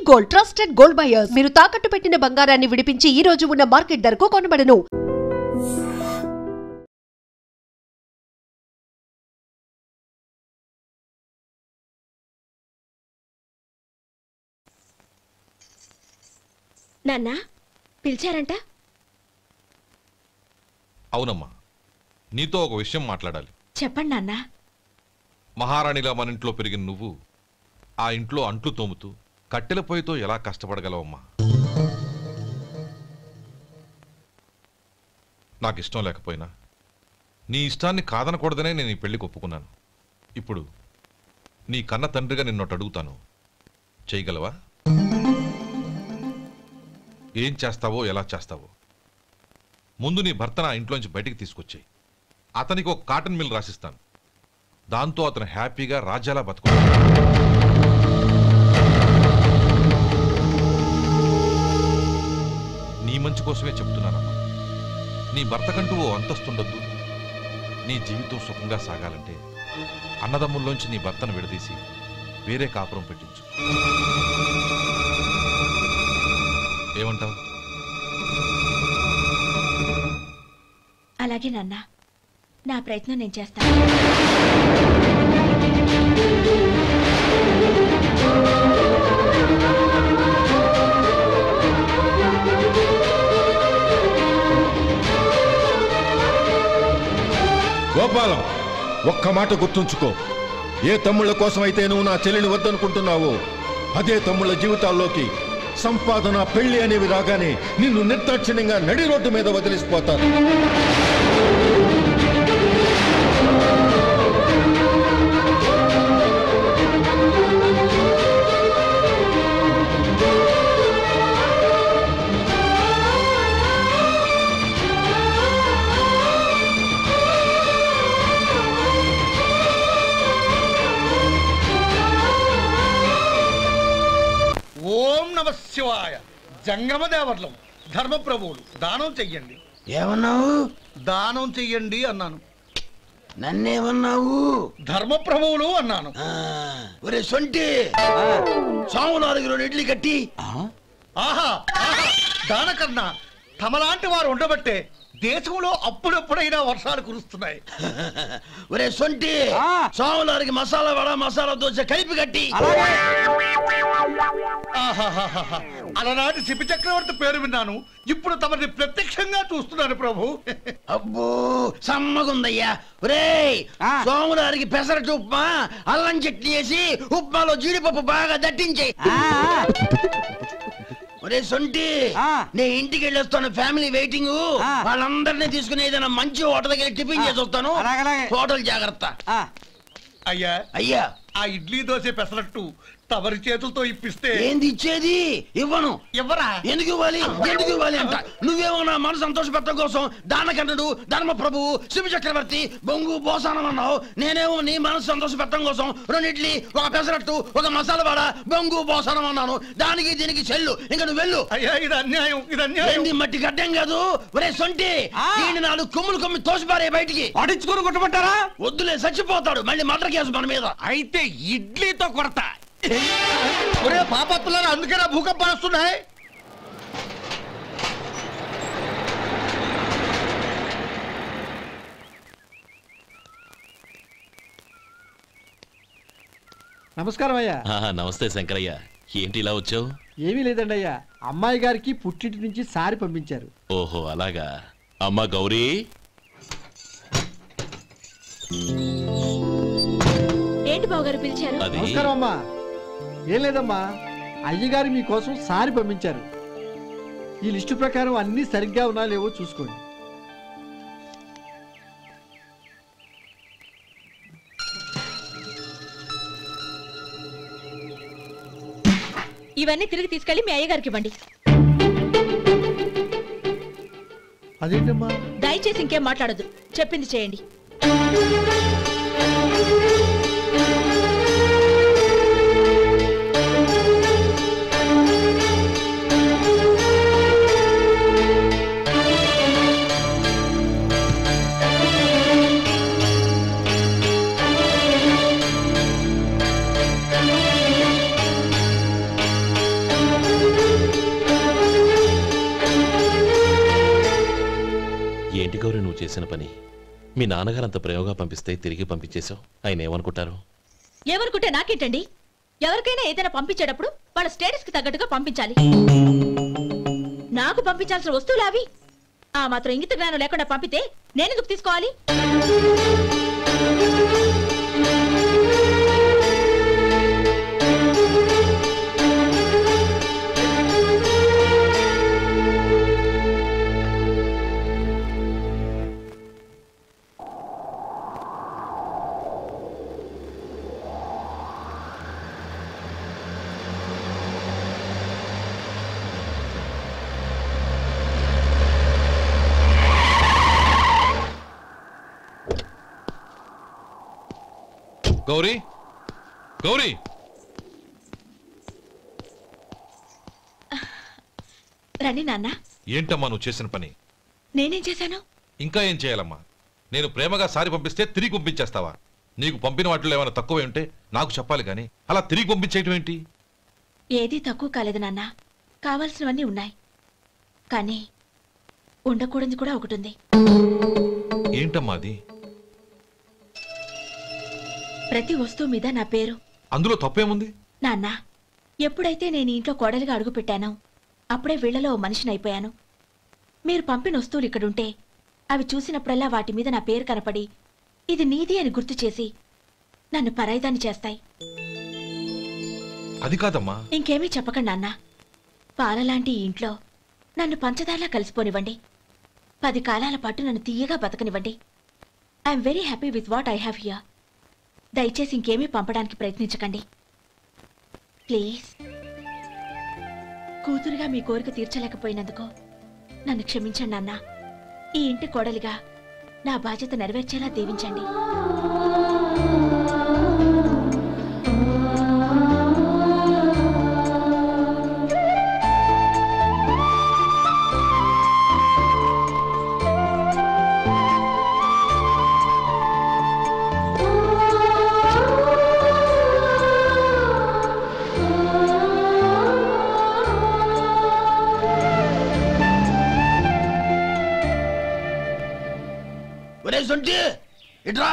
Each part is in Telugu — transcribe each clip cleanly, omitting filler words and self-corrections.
Gold, trusted gold buyers. మీరు తాకట్టు పెట్టిన బంగారాన్ని విడిపించి ఈ రోజు ఉన్న మార్కెట్ ధరకు కొనబడను. నాన్నా, పిలిచారంట? అవునమ్మా, నీతో ఒక విషయం మాట్లాడాలి. చెప్పండి నాన్నా. మహారాణిలా మన ఇంట్లో పెరిగిన నువ్వు ఆ ఇంట్లో అంట్లు తోముతూ కట్టెల పొయ్యితో ఎలా కష్టపడగలవమ్మా? నాకు ఇష్టం లేకపోయినా నీ ఇష్టాన్ని కాదనకూడదనే నేను ఈ పెళ్లికి ఒప్పుకున్నాను. ఇప్పుడు నీ కన్న తండ్రిగా నిన్నొట్టు అడుగుతాను, చేయగలవా? ఏం చేస్తావో, ఎలా చేస్తావో ముందు నీ భర్త నా ఇంట్లోంచి బయటికి తీసుకొచ్చేయి. అతనికి ఒక కాటన్ మిల్ రాసిస్తాను. దాంతో అతను హ్యాపీగా రాజ్యాలా బతుకుతాడు. నీ మంచి కోసమే చెప్తున్నానమ్మా. నీ భర్తకంటూ ఓ అంతస్తుండొద్దు. నీ జీవితం సుఖంగా సాగాలంటే అన్నదమ్ముల్లోంచి నీ భర్తను విడదీసి వేరే కాపురం పెట్టించు. ఏమంటావు? అలాగే నాన్న, నా ప్రయత్నం నేను చేస్తాను. గోపాలం, ఒక్క మాట గుర్తుంచుకో. ఏ తమ్ముళ్ళ కోసమైతే నువ్వు నా చెల్లిని వద్దనుకుంటున్నావో అదే తమ్ముళ్ళ జీవితాల్లోకి సంపాదన, పెళ్లి అనేవి రాగానే నిన్ను నిర్దాక్షిణ్యంగా నడి రోడ్డు మీద వదిలిసిపోతారు. ఓం నమ శివాయ. జంగమ దేవర్లం, ధర్మప్రభువులు, దానం చెయ్యండి. ఏమన్నావు? దానం చెయ్యండి అన్నాను. నన్నేమన్నావు? ధర్మప్రభువులు అన్నాను. ఒరే సొంటి, సామునాలుగు 2 ఇడ్లీ కట్టి. ఆహా, దానకన్నా తమలాంటి వారు ఉండబట్టే దేశంలో అప్పుడప్పుడైనా వర్షాలు కురుస్తున్నాయి. ఒరే సొంటి, సామునాలుగు మసాలా వడ, మసాలా దోశ కలిపి కట్టి. అలనాటి శిపి చక్రవర్తి పేరు విన్నాను, ఇప్పుడు తమని ప్రత్యక్షంగా చూస్తున్నాను ప్రభు. అబ్బో సమ్మగుందయ్యా. ఒరే, సోములారికి పెసరట్టు ఉప్మా, అల్లం చట్నీ వేసి ఉప్మాలో జీడిపప్పు బాగా దట్టించే. ఒరే సొంటి, నేను ఇంటికి వెళ్ళొస్తాను, ఫ్యామిలీ వెయిటింగ్. వాళ్ళందరినీ తీసుకుని ఏదైనా మంచి హోటల్ దగ్గర టిఫిన్ చేసి వస్తాను. హోటల్ జాగ్రత్త. అయ్యా అయ్యా, ఆ ఇడ్లీ దోశ పెసరట్టు తమరి చేతులతో ఇప్పిస్తే. ఏంది ఇచ్చేది? ఇవ్వను. ఎవరా? ఎందుకు ఇవ్వాలి? ఎందుకు ఇవ్వాలి అంట. నువ్వేమో నా మనసు సంతోషపెట్టడం కోసం దానకన్నుడు, ధర్మ ప్రభువు, శివ చక్రవర్తి, బొంగు బోసానం అన్నావు. నేనేమో నీ మనసు సంతోషపెట్టడం కోసం 2 ఇడ్లీ, ఒక పెసరట్టు, ఒక మసాలా వాడ, బొంగు బోసానం అన్నాను. దానికి దీనికి చెల్లు. ఇంకా నువ్వు వెళ్ళు. అయ్యా, ఇది అన్యాయం, ఇది అన్యాయం. ఏంది మట్టి గడ్డం కాదు. ఒరే సొంటి, దీన్ని 4 కొమ్ములు కొమ్మి తోసిపారే బయటికి. పడించుకొని కొట్టమంటారా? వద్దులే, చచ్చిపోతాడు. మళ్ళీ మర్డర్ కేసు మన మీద. అయితే ఇడ్లీతో కొడతా. ఒరే పాపత్తులారా, అందుకేనా భూకంపాలు వస్తున్నాయి? నమస్కారం అయ్యా. నమస్తే శంకరయ్య, ఏంటి ఇలా వచ్చావు? ఏమీ లేదండి అయ్యా, అమ్మాయి గారికి పుట్టింటి నుంచి సారి పంపించారు. ఓహో అలాగా. అమ్మా గౌరీ. ఏంటి బావగారు పిలిచారు? నమస్కారం అమ్మా. ఏం లేదమ్మా, అయ్యగారు మీకోసం సారి పంపించారు. ఈ లిస్టు ప్రకారం అన్ని సరిగ్గా ఉన్నా లేవో చూసుకోండి. ఇవన్నీ తిరిగి తీసుకెళ్లి మీ అయ్యగారికి ఇవ్వండి. అదేంటమ్మా? దయచేసి ఇంకేం మాట్లాడద్దు, చెప్పింది చేయండి. చేసిన పని మీ నాన్నగారు అంత ప్రేమగా పంపిస్తే తిరిగి పంపించేశావు. ఆయన ఏమనుకుంటారు? ఏమనుకుంటే నాకేంటండి? ఎవరికైనా ఏదైనా పంపించేటప్పుడు వాళ్ళ స్టేటస్ కి తగ్గట్టుగా పంపించాలి. నాకు పంపించాల్సిన వస్తువులు అవి. ఆ మాత్రం ఇంగిత జ్ఞానం లేకుండా పంపితే నేనెందుకు తీసుకోవాలి? గౌరీ, గౌరీ, రండి నాన్న. ఏంటమ్మా నువ్వు చేసిన పని? నేనేం చేశాను? ఇంకా ఏం చేయాలమ్మా? నేను ప్రేమగా సారి పంపిస్తే తిరిగి పంపించేస్తావా? నీకు పంపిన వాటిలో ఏమైనా తక్కువ ఉంటే నాకు చెప్పాలి కానీ అలా తిరిగి పంపించేయటం ఏంటి? ఏదీ తక్కువ కాలేదు నాన్న. కావాల్సినవన్నీ ఉన్నాయి, కానీ ఉండకూడదు కూడా ఒకటి ఉంది. ఏంటమ్మా అది? ప్రతి వస్తువు మీద నా పేరు. అందులో తప్పేముంది? నాన్న, ఎప్పుడైతే నేను ఇంట్లో కోడలిగా అడుగు పెట్టానో అప్పుడే వీళ్లలో ఓ మనిషిని అయిపోయాను. మీరు పంపిన వస్తువులు ఇక్కడుంటే అవి చూసినప్పుడల్లా వాటి మీద నా పేరు కనపడి ఇది నీది అని గుర్తు చేసి నన్ను పరాయిదాన్ని చేస్తాయి. అది కాదమ్మా. ఇంకేమీ చెప్పకండి నాన్న. పాలలాంటి ఈ ఇంట్లో నన్ను పంచదారలా కలిసిపోనివ్వండి. 10 కాలాల పాటు నన్ను తీయగా బతకనివ్వండి. I'm very happy with what I have here. దయచేసి ఇంకేమీ పంపడానికి ప్రయత్నించకండి ప్లీజ్. కూతురుగా మీ కోరిక తీర్చలేకపోయినందుకు నన్ను క్షమించండి నాన్న. ఈ ఇంటి కోడలిగా నా బాధ్యత నెరవేర్చేలా దీవించండి. ఇట్రా.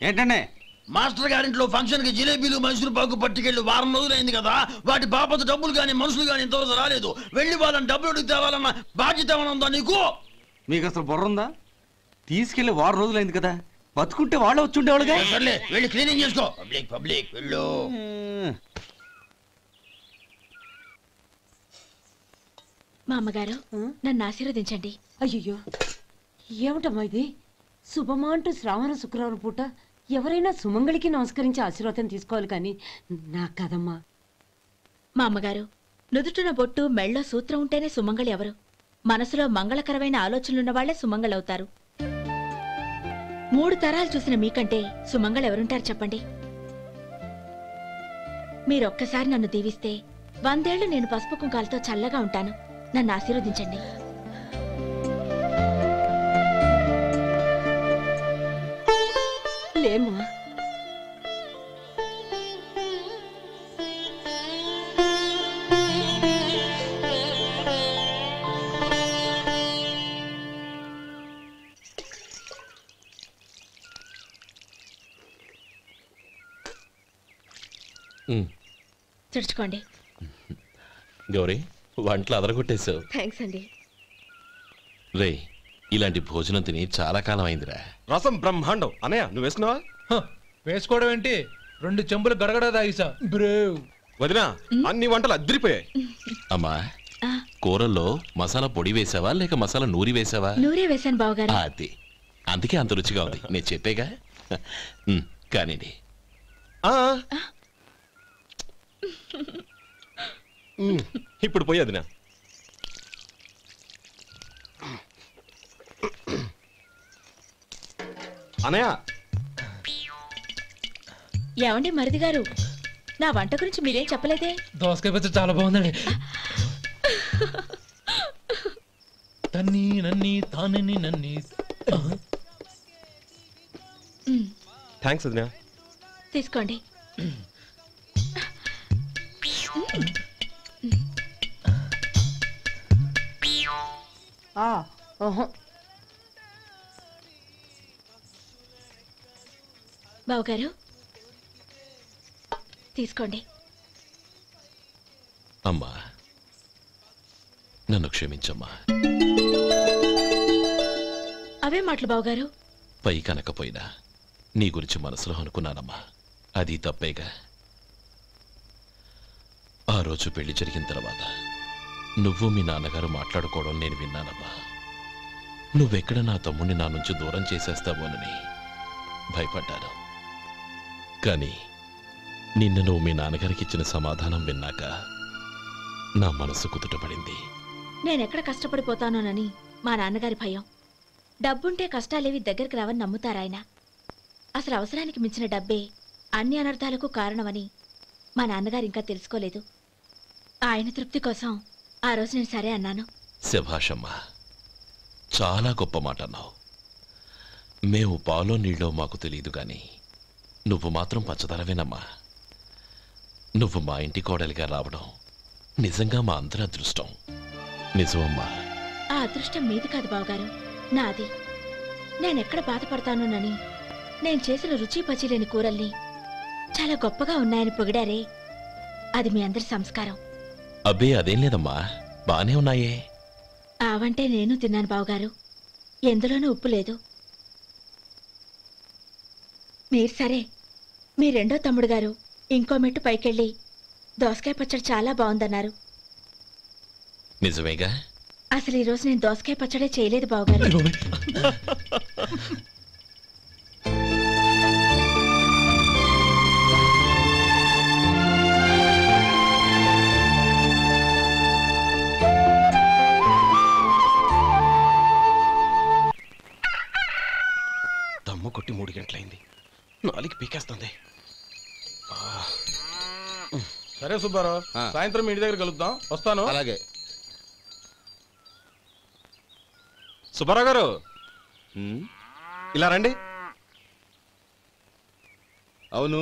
ఏంటండి? మాస్టర్ గారింట్లో ఫంక్షన్ కి జిలేబీలు మైసూరు పాకు పట్టుకెళ్ళి వారం రోజులైంది కదా. వాటి బాపత డబ్బులు కానీ మనుషులు కానీ ఇంతవరకు రాలేదు. వెళ్ళి వాళ్ళని డబ్బులు అడిగి తేవాలన్న బాధ్యత ఏమైనా ఉందా నీకు? మీకు అసలు బుర్ర ఉందా? తీసుకెళ్లి వారం రోజులైంది కదా, బతుకుంటే వాళ్ళు వచ్చి ఉండేవాళ్ళుగా. సర్లే, వెళ్ళి క్లీనింగ్ చేసుకో. పబ్లిక్ పబ్లిక్ వెళ్ళు. మా అమ్మగారు నన్ను ఆశీర్వదించండి. అయ్యో, ఏమిటమ్మా ఇది? శుభమా అంటూ శ్రావణ శుక్రవారం పూట ఎవరైనా సుమంగళికి నమస్కరించి ఆశీర్వాదం తీసుకోవాలి కానీ నాకు కదమ్మా. మా అమ్మగారు, నుదుటిన బొట్టు మెళ్ళో సూత్రం ఉంటేనే సుమంగళి ఎవరు? మనసులో మంగళకరమైన ఆలోచనలున్న వాళ్లే సుమంగళవుతారు. 3 తరాలు చూసిన మీకంటే సుమంగళ ఎవరుంటారు చెప్పండి? మీరొక్కసారి నన్ను దీవిస్తే 100 ఏళ్లు నేను పసుపు కుంకాలతో చల్లగా ఉంటాను. నన్ను ఆశీర్వదించండి. లేమ్మా, తుడుచుకోండి. గౌరీ, వంటలు అదరగొట్టేశావు. థ్యాంక్స్ అండి. రే, ఇలాంటి భోజనం తిని చాలా కాలం అయిందిరా. రసం బ్రహ్మాండం. అనయ్య, నువ్వు వేసుకున్నావా? వేసుకోవడం ఏంటి, 2 చెంబులు గడగడ తాగిసా. బ్రేవ్ వదినా, అన్ని వంటలు అద్దరిపోయాయి. అమ్మా, కూరల్లో మసాలా పొడి వేసావా లేక మసాలా నూరి వేసావా? నూరే వేశాను బావగారు. అది అందుకే అంత రుచిగా ఉంది. నేను చెప్పేగా. కానివ్వండి. ఇప్పుడు పోయి వదినా. అనయ్య, ఏమండి మరిది గారు, నా వంట గురించి మీరేం చెప్పలేదే? దోసకాయ పచ్చడి చాలా బాగుందండి. తన్ని నన్ని తానని నన్ని. థ్యాంక్స్ వదినా. తీసుకోండి. బావగారు తీసుకోండి. అమ్మా నన్ను క్షమించమ్మా. అవే మాటలు బావగారు. పై కనకపోయినా నీ గురించి మనసులో అనుకున్నానమ్మా. అది తప్పేగా. ఆ రోజు పెళ్లి జరిగిన తర్వాత నువ్వు మీ నాన్నగారు మాట్లాడుకోవడం నేను విన్నానమ్మా. నువ్వెక్కడ నా తమ్ముడిని నా నుంచి దూరం చేసేస్తావోనని భయపడ్డాను. కానీ నిన్న నువ్వు మీ నాన్నగారికి ఇచ్చిన సమాధానం విన్నాక నా మనసు కుదుటపడింది. నేనెక్కడ కష్టపడిపోతానోనని మా నాన్నగారి భయం. డబ్బుంటే కష్టాలేవి దగ్గరికి రావని నమ్ముతారాయన. అసలు అవసరానికి మించిన డబ్బే అన్ని అనర్థాలకు కారణమని మా నాన్నగారు ఇంకా తెలుసుకోలేదు. ఆయన తృప్తి కోసం ఆ రోజు నేను సరే అన్నాను. శభాషమ్మా, చాలా గొప్ప మాట అన్నావు. మేము పాలో నీళ్ళో మాకు తెలియదు గాని నువ్వు మాత్రం పచ్చదనవేనమ్మా. నువ్వు మా ఇంటి కోడలిగా రావడం నిజంగా మా అందరి అదృష్టం. నిజమమ్మా. ఆ అదృష్టం మీది కాదు బావగారు, నాది. నేనెక్కడ బాధపడతానోనని నేను చేసిన రుచి పచిలేని కూరల్ని చాలా గొప్పగా ఉన్నాయని పొగిడారే, అది మీ అందరి సంస్కారం. అబ్బే అదేం లేదమ్మా, బానే ఉన్నాయే. ఆవంటే నేను తిన్నాను బావగారు, ఎందులోనూ ఉప్పు లేదు. మీరు సరే, మీ రెండో తమ్ముడు గారు ఇంకో మెట్టు పైకెళ్ళి దోసకాయ పచ్చడి చాలా బాగుందన్నారు. నిజమేగా? అసలు ఈరోజు నేను దోసకాయ పచ్చడే చేయలేదు బావగారు. దమ్ము కొట్టి 3 గంటలైంది, 4కి పీకేస్తుంది. సరే సుబ్బారావు, సాయంత్రం మీ ఇంటి దగ్గర కలుద్దాం. వస్తాను. అలాగే. సుబ్బారావు గారు ఇలా రండి. అవును,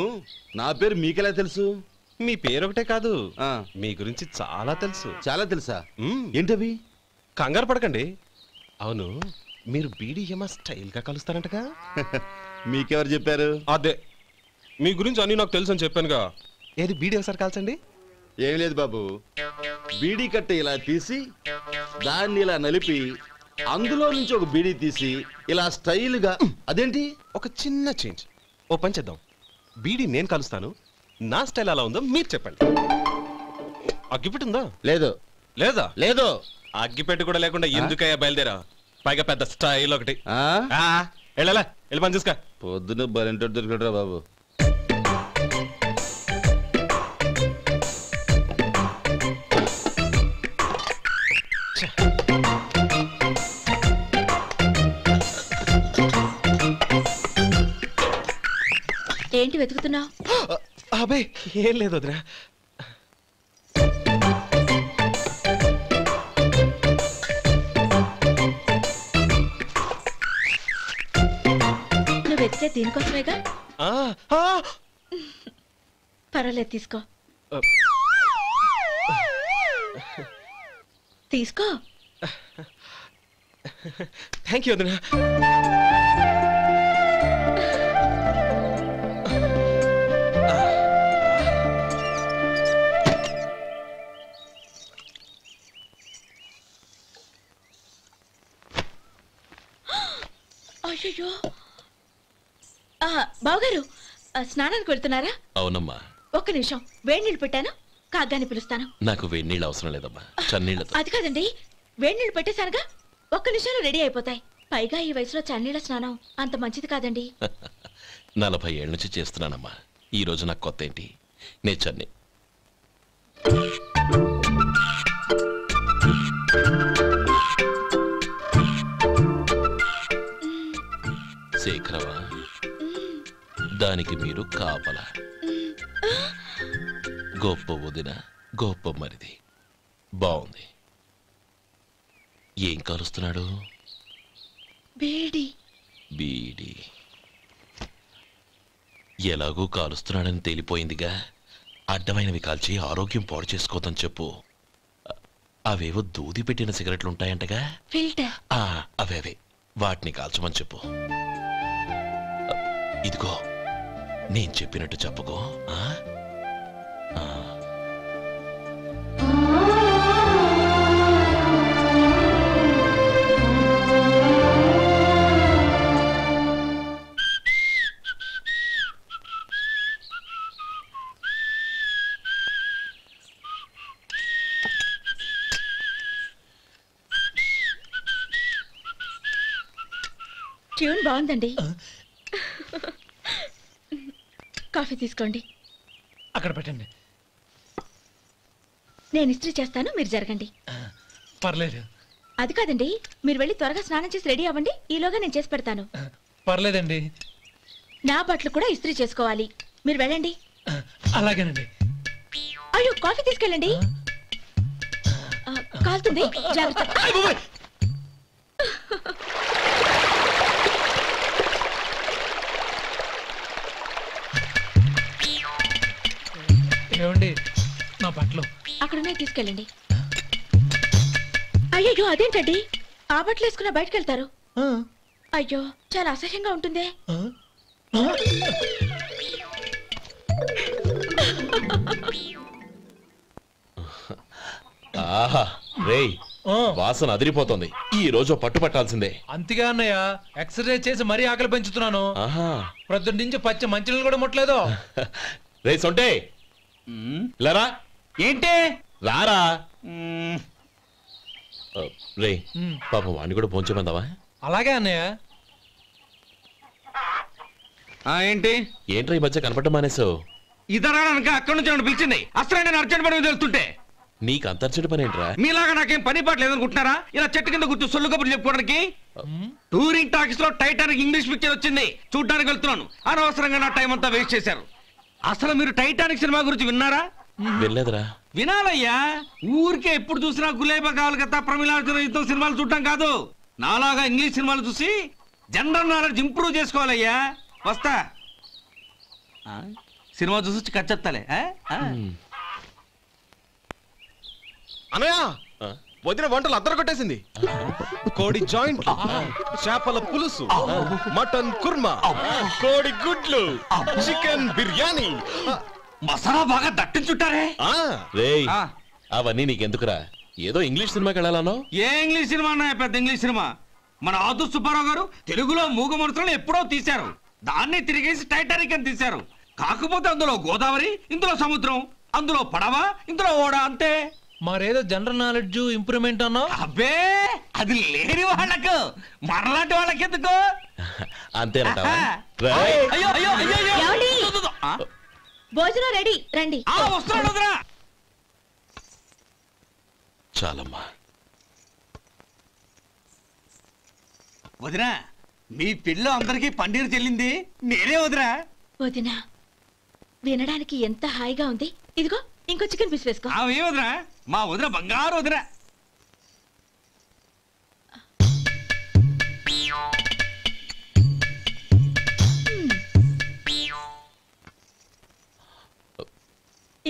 నా పేరు మీకెలా తెలుసు? మీ పేరు ఒకటే కాదు, మీ గురించి చాలా తెలుసు. చాలా తెలుసా? ఏంటవి? కంగారు పడకండి. అవును, మీరు బీడీఎంఆ స్టైల్గా కలుస్తారంటగా? మీకెవరు చెప్పారు? అదే, మీ గురించి అన్ని నాకు తెలుసు అని చెప్పానుగా. ఏది బీడీ ఒకసారి కాల్చండి. ఏం లేదు బాబు, బీడీ కట్ట ఇలా తీసి దాన్ని ఇలా నలిపి అందులో నుంచి ఒక బీడీ తీసి ఇలా స్టైల్గా. అదేంటి? ఒక చిన్న చేంజ్. ఓ పని చేద్దాం, బీడీ నేను కలుస్తాను, నా స్టైల్ అలా ఉందో మీరు చెప్పండి. అగ్గిపెట్టి ఉందా? లేదు. లేదా? లేదు. అగ్గిపెట్టి కూడా లేకుండా ఎందుకయ్యా బయలుదేరా? పైగా పెద్ద స్టైల్ ఒకటి. వెళ్ళాలా, వెళ్ళి పని చూసుకో. పొద్దున బలింటో దొరికడరా బాబు. ఏంటి వెతుకుతున్నావు? అబే ఏం లేదు వదినా. నువ్వు వెతికే దీనికోసమేగా. పర్వాలేదు, తీసుకో. తీసుకో. థ్యాంక్ యూ వదినా. అయ్యో, బావగారు స్నానానికి వెళ్తున్నారా? అవునమ్మా. ఒక్క నిమిషం, వేడి నీళ్ళు పెట్టాను, కాగ్గాని పిలుస్తాను. నాకు వేడి నీళ్ళు అవసరం లేదమ్మా, చన్నీళ్ళతో. అది కాదండి, వేడి నీళ్ళు పెట్టేశానుగా, ఒక్క నిమిషంలో రెడీ అయిపోతాయి. పైగా ఈ వయసులో చన్నీళ్ళ స్నానం అంత మంచిది కాదండి. 40 ఏళ్ళ నుంచి చేస్తున్నానమ్మా. ఈ రోజు నాకు కొత్త ఏంటి? నే చన్నీ. శేఖరవా, దానికి మీరు కాపల. గొప్ప వదిన, గొప్ప మరిది. బాగుంది. ఏం కాలుస్తున్నాడు? బీడి. బీడి ఎలాగూ కాలుస్తున్నాడని తేలిపోయిందిగా. అడ్డమైనవి కాల్చి ఆరోగ్యం పాడు చేసుకోదని చెప్పు. అవేవో దూది పెట్టిన సిగరెట్లు ఉంటాయంటగా ఫిల్టర్. అవే వాటిని కాల్చమని చెప్పు. ఇదిగో నేను చెప్పినట్టు చెప్పుకో. ట్యూన్ బాగుందండి. కాఫీ తీసుకోండి. అక్కడ పెట్టండి. నేను ఇస్త్రీ చేస్తాను, మీరు జరగండి. పర్లేదు. అది కాదండి, మీరు వెళ్ళి త్వరగా స్నానం చేసి రెడీ అవ్వండి, ఈలోగా నేను చేసి పెడతాను. పర్లేదండి. నా బట్టలు కూడా ఇస్త్రీ చేసుకోవాలి, మీరు వెళ్ళండి. అలాగేనండి. అయ్యో, కాఫీ తీసుకెళ్ళండి. కాలుతుంది, జాగ్రత్త. ఏమండి, నా బట్టలు అక్కడనే తీసుకెళ్ళండి. అయ్యో, అదేంటండి ఆ బట్టలు వేసుకున్న బయటకు వెళ్తారు? అయ్యో, చాలా అసహ్యంగా ఉంటుందే. ఆహా రేయ్, వాసన అదిరిపోతుంది. ఈ రోజు పట్టుపట్టాల్సిందే. అంతగా అన్నయ్య, ఎక్సర్సైజ్ చేసి మరీ ఆకలి పెంచుతున్నాను. ప్రొద్దున నుంచి పచ్చి మంచినీళ్ళు కూడా ముట్టలేదు. రే సొంటే, లరా. ఏంటి? రారా. రే పాపం వాడిని కూడా పోంచమందావా? అలాగే అన్నయ్య. ఏంటి ఏంట్రా ఈ మధ్య కనపడటం మానేసావు? ఇద్దరు అక్కడి నుంచి నన్ను పిలిచింది. అసలు నేను అర్జెంట్ పని తెలుస్తుంటే నీకు అంతర్చడి పని ఏంట్రా? మీలాగా నాకేం పని పాట లేదనుకుంటున్నారా? ఇలా చెట్టు కింద కూర్చో సొల్లు కబుర్లు చెప్పుకోవడానికి. టూరింగ్ టాకీస్ లో టైటానిక్ ఇంగ్లీష్ పిక్చర్ వచ్చింది, చూడ్డానికి వెళ్తున్నాను. అనవసరంగా నా టైం అంతా వేస్ట్ చేశారు. అసలు మీరు టైటానిక్ సినిమా గురించి విన్నారా? వెళ్ళలేదురా. వినాలయ్యా. ఊరికే ఎప్పుడు చూసినా గులేబా కావాలి కదా, ప్రమిళార్జున యుద్ధం సినిమాలు చూడటం కాదు. నాలాగా ఇంగ్లీష్ సినిమాలు చూసి జనరల్ నాలెడ్జ్ ఇంప్రూవ్ చేసుకోవాలయ్యా. వస్తా. సినిమా చూసి కచ్చెత్తాలే. అనయా, వదిన వంటలు అద్దరు కొట్టేసింది. కోడి జాయింట్, చేపల పులుసు, మటన్ కుర్మా, కోడి గుడ్లు, చికెన్ బిర్యానీ, మసాలా బాగా దట్టించుంటారే. రేయ్, అవన్నీ నీకెందుకురా? ఏదో ఇంగ్లీష్ సినిమాకి వెళ్ళాలనో? ఏ ఇంగ్లీష్ సినిమా అన్నా? పెద్ద ఇంగ్లీష్ సినిమా. మన ఆదు సుబ్బారావు గారు తెలుగులో మూగమరుతులను ఎప్పుడో తీశారు. దాన్ని తిరిగేసి టైటానిక్ అని తీశారు. కాకపోతే అందులో గోదావరి, ఇందులో సముద్రం, అందులో పడవ, ఇందులో ఓడ, అంతే. మరేదో జనరల్ నాలెడ్జ్ ఇంప్రూవ్మెంట్ అన్నా? అబ్బే, అది లేని వాళ్ళకు, మనలాంటి వాళ్ళకి ఎందుకు? అంతేనంటావా? భోజనం రెడీ, రండి. వస్తున్నాడు వదినా. చాలమ్మా. వదినా, మీ పిల్ల అందరికీ పన్నీరు చెల్లింది నేనే వదినా. వదినా, వినడానికి ఎంత హాయిగా ఉంది. ఇదిగో ఇంకో చికెన్ పీస్ వేసుకో. ఏ వదినా, మా వదిన బంగారు వదినా.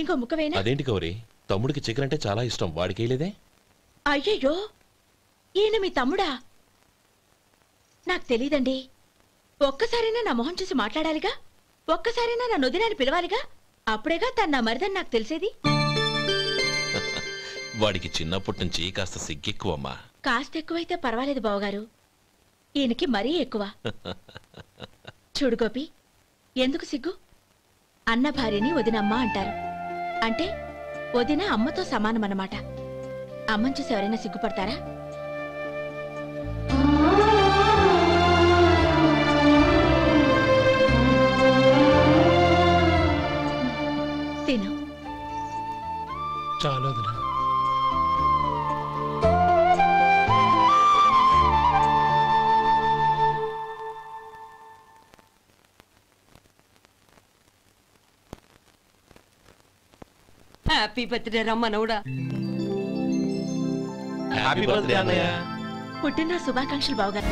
ఇంకో ముక్క వేయనా? అదేంటి గౌరీ, తమ్ముడికి చికెన్ అంటే చాలా ఇష్టం, వాడికి వేయలేదే? అయ్యయ్యో, ఈయన మీ తమ్ముడా? నాకు తెలీదండి. ఒక్కసారైనా నా మొహం చూసి మాట్లాడాలిగా, ఒక్కసారైనా నా నొదినాన్ని పిలవాలిగా, అప్పుడేగా తన నా మరిదని నాకు తెలిసేది. వాడికి చిన్నప్పటి నుంచి కాస్త సిగ్గెక్కువమ్మా. కాస్త ఎక్కువైతే పర్వాలేదు బావగారు, ఈయనకి మరీ ఎక్కువ. చూడు గోపి, ఎందుకు సిగ్గు? అన్న భార్యని వదినమ్మ అంటారు. అంటే వదిన అమ్మతో సమానం అన్నమాట. అమ్మని చూసి ఎవరైనా సిగ్గుపడతారా? తిను. చాలు వదినా. హ్యాపీ బర్త్డే రమ్మనవుడా. హ్యాపీ బర్త్డే అన్నయ్య. పుట్టిన శుభాకాంక్షలు బావగారు.